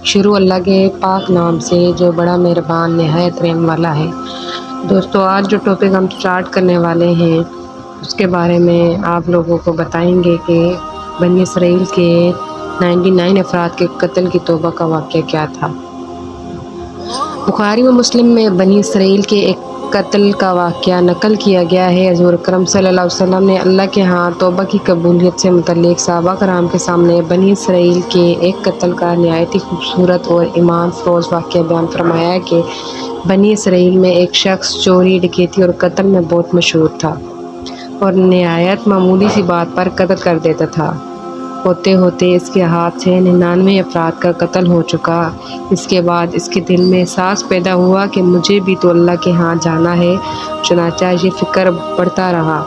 شروع اللہ کے پاک نام سے جو بڑا مہربان نہایت رحم والا ہے۔ دوستو، آج جو ٹاپک ہم سٹارٹ کرنے والے ہیں اس کے بارے میں آپ لوگوں کو بتائیں گے کہ بنی اسرائیل کے 99 افراد کے قتل کی توبہ کا واقعہ کیا تھا۔ بخاری و مسلم میں بنی اسرائیل کے ایک قتل کا واقعہ نقل کیا گیا ہے۔ حضور اکرم صلی اللہ علیہ وسلم نے اللہ کے ہاں توبہ کی قبولیت سے متعلق صحابہ کرام کے سامنے بنی اسرائیل کے ایک قتل کا نہایت ہی خوبصورت اور ایمان فروز واقعہ بیان فرمایا ہے کہ بنی اسرائیل میں ایک شخص چوری، ڈکیتی اور قتل میں بہت مشہور تھا اور نہایت معمولی سی بات پر قتل کر دیتا تھا۔ ہوتے ہوتے اس کے ہاتھ سے 99 افراد کا قتل ہو چکا۔ اس کے بعد اس کے دل میں احساس پیدا ہوا کہ مجھے بھی تو اللہ کے ہاں جانا ہے۔ چنانچہ یہ فکر بڑھتا رہا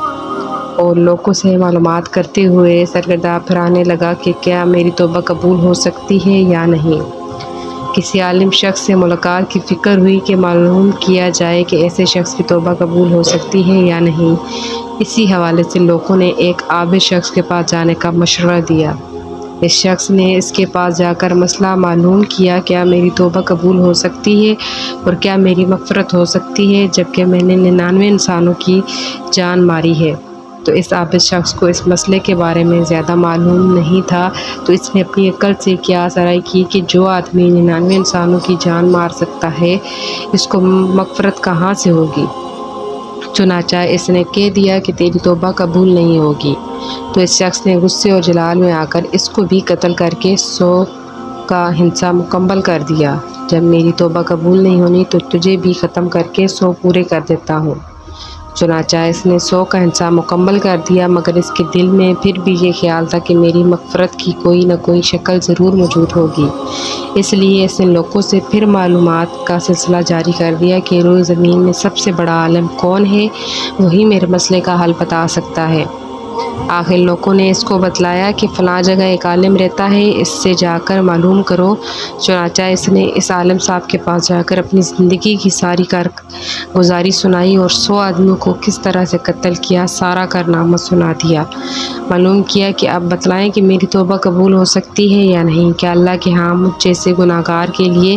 اور لوگوں سے معلومات کرتے ہوئے سرگرداں پھرانے لگا کہ کیا میری توبہ قبول ہو سکتی ہے یا نہیں۔ کسی عالم شخص سے ملاقات کی فکر ہوئی کہ معلوم کیا جائے کہ ایسے شخص کی توبہ قبول ہو سکتی ہے یا نہیں۔ اسی حوالے سے لوگوں نے ایک عابد شخص کے پاس جانے کا مشورہ دیا۔ اس شخص نے اس کے پاس جا کر مسئلہ معلوم کیا، کیا میری توبہ قبول ہو سکتی ہے اور کیا میری مغفرت ہو سکتی ہے جبکہ میں نے 99 انسانوں کی جان ماری ہے۔ تو اس عابد شخص کو اس مسئلے کے بارے میں زیادہ معلوم نہیں تھا، تو اس نے اپنی عقل سے قیاس آرائی کی کہ جو آدمی 99 انسانوں کی جان مار سکتا ہے اس کو مغفرت کہاں سے ہوگی۔ چنانچہ اس نے کہہ دیا کہ تیری توبہ قبول نہیں ہوگی۔ تو اس شخص نے غصے اور جلال میں آ کر اس کو بھی قتل کر کے 100 کا حصہ مکمل کر دیا۔ جب میری توبہ قبول نہیں ہونی تو تجھے بھی ختم کر کے 100 پورے کر دیتا ہوں۔ چنانچہ اس نے 100 کا حصہ مکمل کر دیا، مگر اس کے دل میں پھر بھی یہ خیال تھا کہ میری مغفرت کی کوئی نہ کوئی شکل ضرور موجود ہوگی۔ اس لیے اس نے لوگوں سے پھر معلومات کا سلسلہ جاری کر دیا کہ روئے زمین میں سب سے بڑا عالم کون ہے، وہی میرے مسئلے کا حل بتا سکتا ہے۔ آخر لوگوں نے اس کو بتلایا کہ فلاں جگہ ایک عالم رہتا ہے، اس سے جا کر معلوم کرو۔ چنانچہ اس نے اس عالم صاحب کے پاس جا کر اپنی زندگی کی ساری کارگزاری سنائی اور 100 آدمیوں کو کس طرح سے قتل کیا سارا کارنامہ سنا دیا۔ معلوم کیا کہ اب بتلائیں کہ میری توبہ قبول ہو سکتی ہے یا نہیں، کیا اللہ کے ہاں مجھ جیسے گناہ گار کے لیے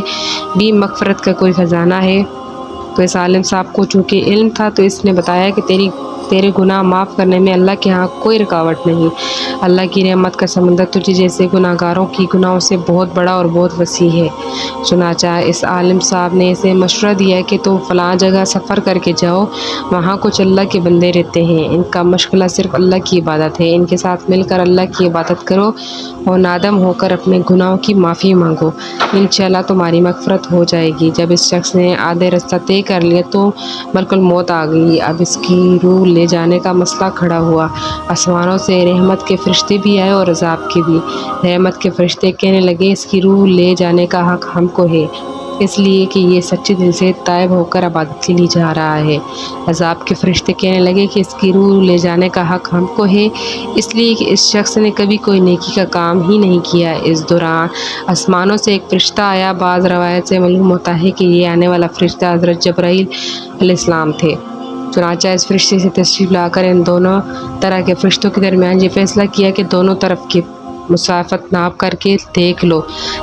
بھی مغفرت کا کوئی خزانہ ہے۔ تو اس عالم صاحب کو چونکہ علم تھا تو اس نے بتایا کہ تیرے گناہ معاف کرنے میں اللہ کے ہاں کوئی رکاوٹ نہیں۔ اللہ کی رحمت کا سمندر تجھے جیسے گناہ گاروں کی گناہوں سے بہت بڑا اور بہت وسیع ہے۔ چنانچہ اس عالم صاحب نے اسے مشورہ دیا کہ تم فلاں جگہ سفر کر کے جاؤ، وہاں کچھ اللہ کے بندے رہتے ہیں، ان کا مشغلہ صرف اللہ کی عبادت ہے، ان کے ساتھ مل کر اللہ کی عبادت کرو اور نادم ہو کر اپنے گناہوں کی معافی مانگو، انشاءاللہ تمہاری مغفرت ہو جائے گی۔ جب اس شخص نے آدھے رستہ طے کر لیا تو ملک الموت آ گئی۔ اب اس کی روح لے جانے کا مسئلہ کھڑا ہوا۔ آسمانوں سے رحمت کے فرشتے بھی آئے اور عذاب کے بھی۔ رحمت کے فرشتے کہنے لگے اس کی روح لے جانے کا حق ہم کو ہے، اس لیے کہ یہ سچے دل سے تائب ہو کر عبادت کے لیے جا رہا ہے۔ عذاب کے فرشتے کہنے لگے کہ اس کی روح لے جانے کا حق ہم کو ہے، اس لیے کہ اس شخص نے کبھی کوئی نیکی کا کام ہی نہیں کیا۔ اس دوران آسمانوں سے ایک فرشتہ آیا۔ بعض روایت سے معلوم ہوتا ہے کہ یہ آنے والا فرشتہ حضرت جبرائیل علیہ السلام تھے۔ چنانچہ اس فرشتے سے تشریف لا کر ان دونوں طرح کے فرشتوں کے درمیان یہ فیصلہ کیا کہ دونوں طرف کی مسافت ناپ کر کے دیکھ لو،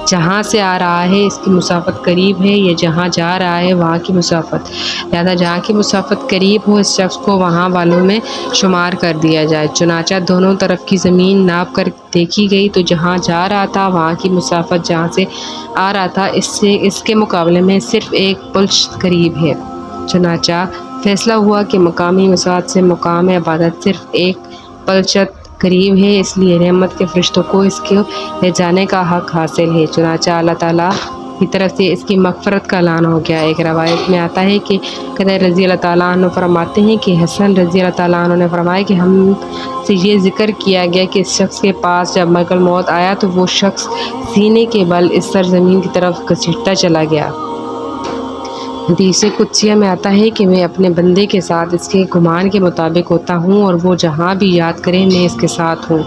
جہاں سے آ رہا ہے اس کی مسافت قریب ہے یا جہاں جا رہا ہے وہاں کی مسافت، لہذا جہاں کی مسافت قریب ہو اس شخص کو وہاں والوں میں شمار کر دیا جائے۔ چنانچہ دونوں طرف کی زمین ناپ کر دیکھی گئی تو جہاں جا رہا تھا وہاں کی مسافت جہاں سے آ رہا تھا اس کے مقابلے میں صرف ایک پلش قریب ہے۔ چنانچہ فیصلہ ہوا کہ مقامی مسافت سے مقام عبادت صرف ایک پلشت قریب ہے، اس لیے رحمت کے فرشتوں کو اس کے لے جانے کا حق حاصل ہے۔ چنانچہ اللہ تعالیٰ کی طرف سے اس کی مغفرت کا اعلان ہو گیا۔ ایک روایت میں آتا ہے کہ قتادہ رضی اللہ تعالیٰ عنہ فرماتے ہیں کہ حسن رضی اللہ تعالیٰ عنہ نے فرمایا کہ ہم سے یہ ذکر کیا گیا کہ اس شخص کے پاس جب ملک الموت آیا تو وہ شخص سینے کے بل اس سرزمین کی طرف گھسیٹتا چلا گیا۔ حدیث قدسیہ میں آتا ہے کہ میں اپنے بندے کے ساتھ اس کے گمان کے مطابق ہوتا ہوں اور وہ جہاں بھی یاد کرے میں اس کے ساتھ ہوں۔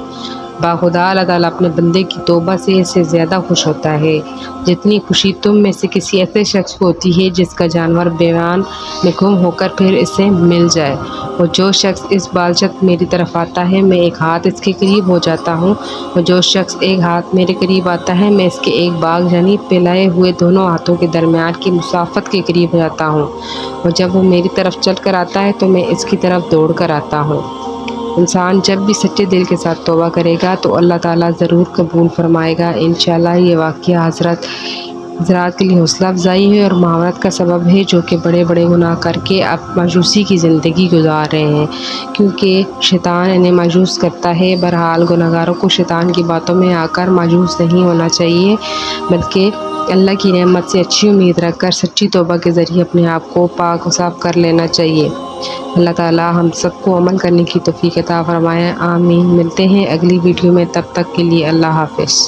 باخدا اللہ تعالیٰ اپنے بندے کی توبہ سے اس سے زیادہ خوش ہوتا ہے جتنی خوشی تم میں سے کسی ایسے شخص کو ہوتی ہے جس کا جانور بیابان میں گم ہو کر پھر اسے مل جائے۔ اور جو شخص اس بالشت میری طرف آتا ہے میں ایک ہاتھ اس کے قریب ہو جاتا ہوں، اور جو شخص ایک ہاتھ میرے قریب آتا ہے میں اس کے ایک باغ یعنی پھیلائے ہوئے دونوں ہاتھوں کے درمیان کی مسافت کے قریب ہو جاتا ہوں، اور جب وہ میری طرف چل کر آتا ہے تو میں اس کی طرف دوڑ کر آتا ہوں۔ انسان جب بھی سچے دل کے ساتھ توبہ کرے گا تو اللہ تعالیٰ ضرور قبول فرمائے گا انشاءاللہ۔ یہ واقعہ حضرات کے لیے حوصلہ افزائی ہے اور معاونت کا سبب ہے، جو کہ بڑے بڑے گناہ کر کے اب مایوسی کی زندگی گزار رہے ہیں، کیونکہ شیطان انہیں مایوس کرتا ہے۔ بہرحال گناہگاروں کو شیطان کی باتوں میں آ کر مایوس نہیں ہونا چاہیے، بلکہ اللہ کی رحمت سے اچھی امید رکھ کر سچی توبہ کے ذریعے اپنے آپ کو پاک و صاف کر لینا چاہیے۔ اللہ تعالیٰ ہم سب کو عمل کرنے کی توفیق عطا فرمائے، آمین۔ ملتے ہیں اگلی ویڈیو میں، تب تک کے لیے اللہ حافظ۔